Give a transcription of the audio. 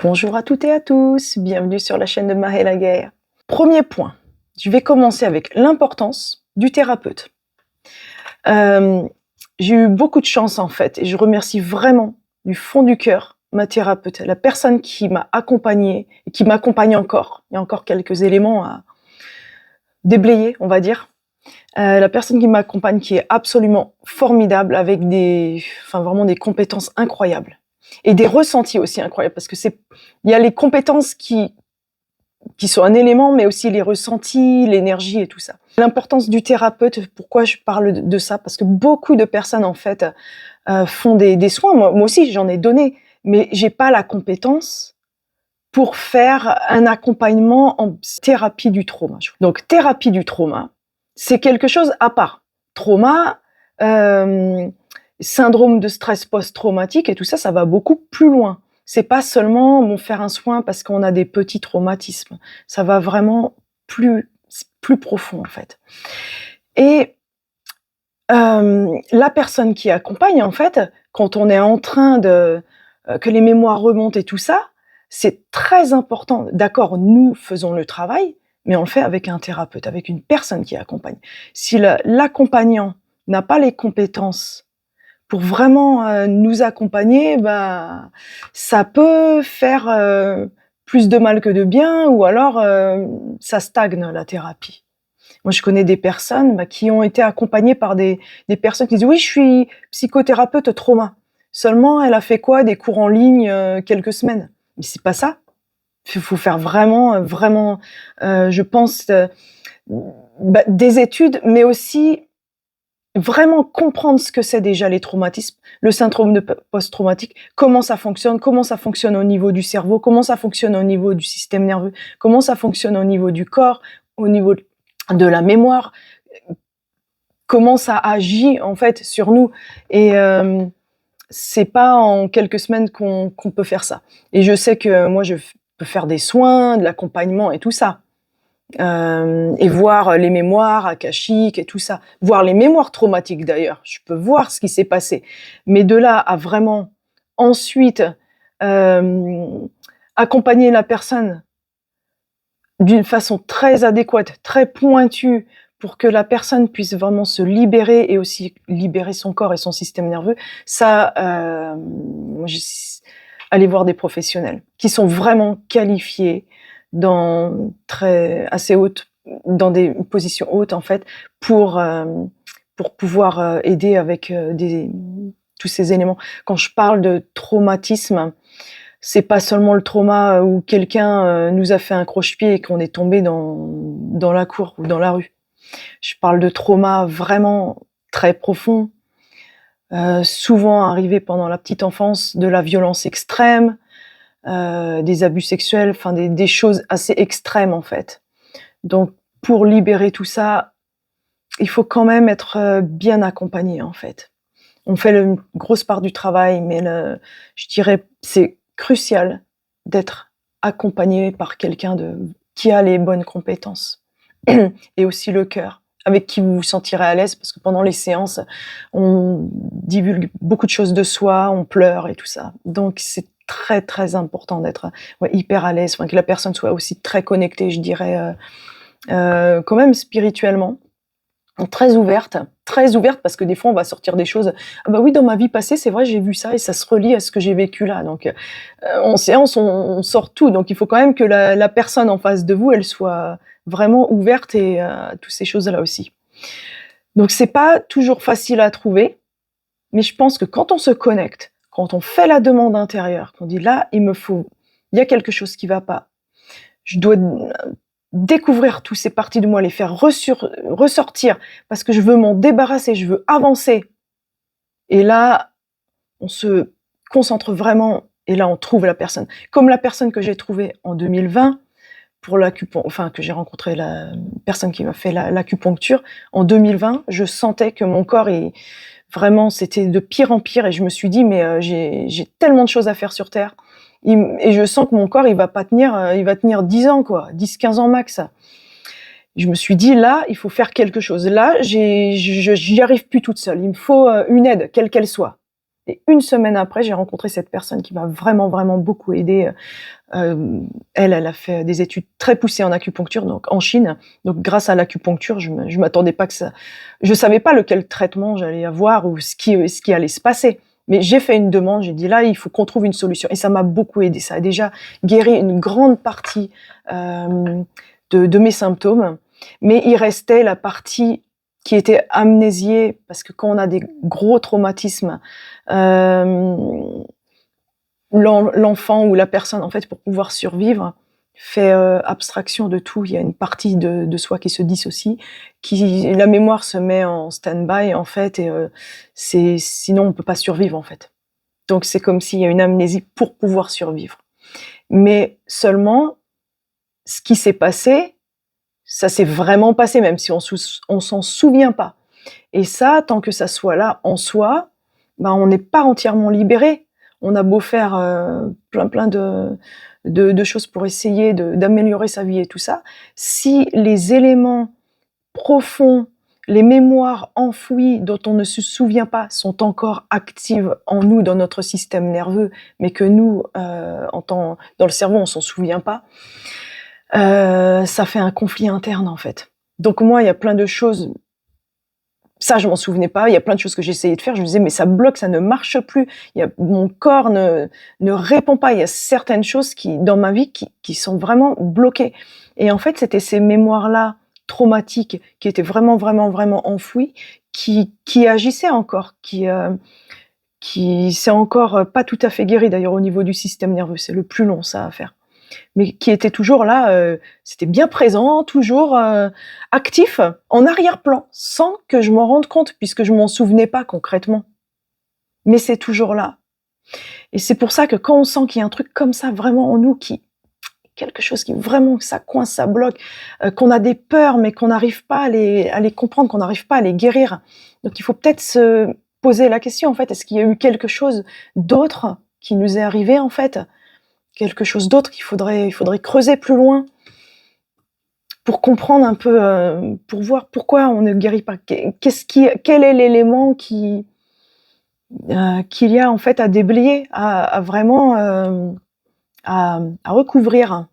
Bonjour à toutes et à tous, bienvenue sur la chaîne de Maëla Guerre. Premier point, je vais commencer avec l'importance du thérapeute. J'ai eu beaucoup de chance en fait et je remercie vraiment du fond du cœur ma thérapeute, la personne qui m'a accompagnée et qui m'accompagne encore. Il y a encore quelques éléments à déblayer, on va dire. La personne qui m'accompagne qui est absolument formidable avec vraiment des compétences incroyables et des ressentis aussi incroyables parce que il y a les compétences qui sont un élément, mais aussi les ressentis, l'énergie et tout ça. L'importance du thérapeute, pourquoi je parle de ça? Parce que beaucoup de personnes, en fait, font des soins. Moi aussi, j'en ai donné, mais j'ai pas la compétence pour faire un accompagnement en thérapie du trauma. Donc, thérapie du trauma, c'est quelque chose à part. Trauma, syndrome de stress post-traumatique et tout ça, ça va beaucoup plus loin. C'est pas seulement faire un soin parce qu'on a des petits traumatismes. Ça va vraiment plus profond, en fait. Et la personne qui accompagne, en fait, quand on est en train que les mémoires remontent et tout ça, c'est très important. D'accord, nous faisons le travail, mais on le fait avec un thérapeute, avec une personne qui accompagne. Si l'accompagnant n'a pas les compétences pour vraiment nous accompagner, ça peut faire plus de mal que de bien, ou alors ça stagne la thérapie. Moi, je connais des personnes qui ont été accompagnées par des personnes qui disent « Oui, je suis psychothérapeute trauma. » Seulement, elle a fait quoi? Des cours en ligne quelques semaines. Mais c'est pas ça. Il faut faire vraiment, je pense, des études, mais aussi vraiment comprendre ce que c'est déjà les traumatismes, le syndrome de post-traumatique, comment ça fonctionne au niveau du cerveau, comment ça fonctionne au niveau du système nerveux, comment ça fonctionne au niveau du corps, au niveau de la mémoire, comment ça agit en fait sur nous. Et c'est pas en quelques semaines qu'on peut faire ça. Et je sais que moi je peux faire des soins, de l'accompagnement et tout ça. Et voir les mémoires akashiques et tout ça, voir les mémoires traumatiques d'ailleurs, je peux voir ce qui s'est passé, mais de là à vraiment ensuite accompagner la personne d'une façon très adéquate, très pointue, pour que la personne puisse vraiment se libérer et aussi libérer son corps et son système nerveux, ça, aller voir des professionnels qui sont vraiment qualifiés assez hautes, dans des positions hautes en fait, pour pouvoir aider avec tous ces éléments. Quand je parle de traumatisme, c'est pas seulement le trauma où quelqu'un nous a fait un croche-pied et qu'on est tombé dans la cour ou dans la rue. Je parle de trauma vraiment très profond, souvent arrivé pendant la petite enfance, de la violence extrême, des abus sexuels, enfin des choses assez extrêmes en fait. Donc pour libérer tout ça, il faut quand même être bien accompagné en fait. On fait une grosse part du travail, mais je dirais c'est crucial d'être accompagné par quelqu'un qui a les bonnes compétences et aussi le cœur, avec qui vous vous sentirez à l'aise, parce que pendant les séances, on divulgue beaucoup de choses de soi, on pleure et tout ça. Donc c'est très très important d'être hyper à l'aise, que la personne soit aussi très connectée, je dirais, quand même spirituellement, très ouverte parce que des fois on va sortir des choses. Ah bah oui, dans ma vie passée, c'est vrai, j'ai vu ça et ça se relie à ce que j'ai vécu là. Donc en séance, on sort tout. Donc il faut quand même que la personne en face de vous, elle soit vraiment ouverte et toutes ces choses-là aussi. Donc c'est pas toujours facile à trouver, mais je pense que quand on se connecte, quand on fait la demande intérieure, qu'on dit là, il y a quelque chose qui va pas. Je dois découvrir toutes ces parties de moi, les faire ressortir, parce que je veux m'en débarrasser, je veux avancer. Et là, on se concentre vraiment, et là, on trouve la personne. Comme la personne que j'ai trouvée en 2020, que j'ai rencontré la personne qui m'a fait l'acupuncture, en 2020, je sentais que mon corps, vraiment, c'était de pire en pire, et je me suis dit, mais j'ai tellement de choses à faire sur Terre, et je sens que mon corps, il va tenir 10 ans, 10-15 ans max. Je me suis dit, là, il faut faire quelque chose. Là, j'y arrive plus toute seule. Il me faut une aide, quelle qu'elle soit. Et une semaine après, j'ai rencontré cette personne qui m'a vraiment, vraiment beaucoup aidée. Elle a fait des études très poussées en acupuncture, donc en Chine. Donc grâce à l'acupuncture, je m'attendais pas que ça je savais pas lequel traitement j'allais avoir ou ce qui allait se passer. Mais j'ai fait une demande, j'ai dit: «Là, il faut qu'on trouve une solution» et ça m'a beaucoup aidée. Ça a déjà guéri une grande partie, de mes symptômes, mais il restait la partie qui était amnésiée parce que quand on a des gros traumatismes, l'enfant ou la personne, en fait, pour pouvoir survivre, fait abstraction de tout. Il y a une partie de soi qui se dissocie, la mémoire se met en stand-by, en fait, et sinon on peut pas survivre, en fait. Donc c'est comme s'il y a une amnésie pour pouvoir survivre. Mais seulement, ce qui s'est passé, ça s'est vraiment passé, même si on s'en souvient pas. Et ça, tant que ça soit là en soi, ben on n'est pas entièrement libéré. On a beau faire plein de choses pour essayer d'améliorer sa vie et tout ça, si les éléments profonds, les mémoires enfouies dont on ne se souvient pas sont encore actives en nous, dans notre système nerveux, mais que nous, dans le cerveau, on s'en souvient pas, ça fait un conflit interne, en fait. Donc moi, il y a plein de choses, ça, je m'en souvenais pas. Il y a plein de choses que j'essayais de faire. Je me disais, mais ça bloque, ça ne marche plus. Mon corps ne répond pas. Il y a certaines choses dans ma vie qui sont vraiment bloquées. Et en fait, c'était ces mémoires-là traumatiques qui étaient vraiment, vraiment, vraiment enfouies, qui agissaient encore, qui c'est encore pas tout à fait guéri d'ailleurs au niveau du système nerveux. C'est le plus long, ça, à faire. Mais qui était toujours là, c'était bien présent, toujours actif, en arrière-plan, sans que je m'en rende compte, puisque je m'en souvenais pas concrètement. Mais c'est toujours là. Et c'est pour ça que quand on sent qu'il y a un truc comme ça vraiment en nous, quelque chose qui vraiment, ça coince, ça bloque, qu'on a des peurs, mais qu'on n'arrive pas à les comprendre, qu'on n'arrive pas à les guérir. Donc il faut peut-être se poser la question, en fait, est-ce qu'il y a eu quelque chose d'autre qui nous est arrivé, en fait? Quelque chose d'autre il faudrait creuser plus loin pour comprendre un peu, pour voir pourquoi on ne guérit pas. Quel est l'élément qu'il y a en fait à déblayer, à vraiment, à recouvrir?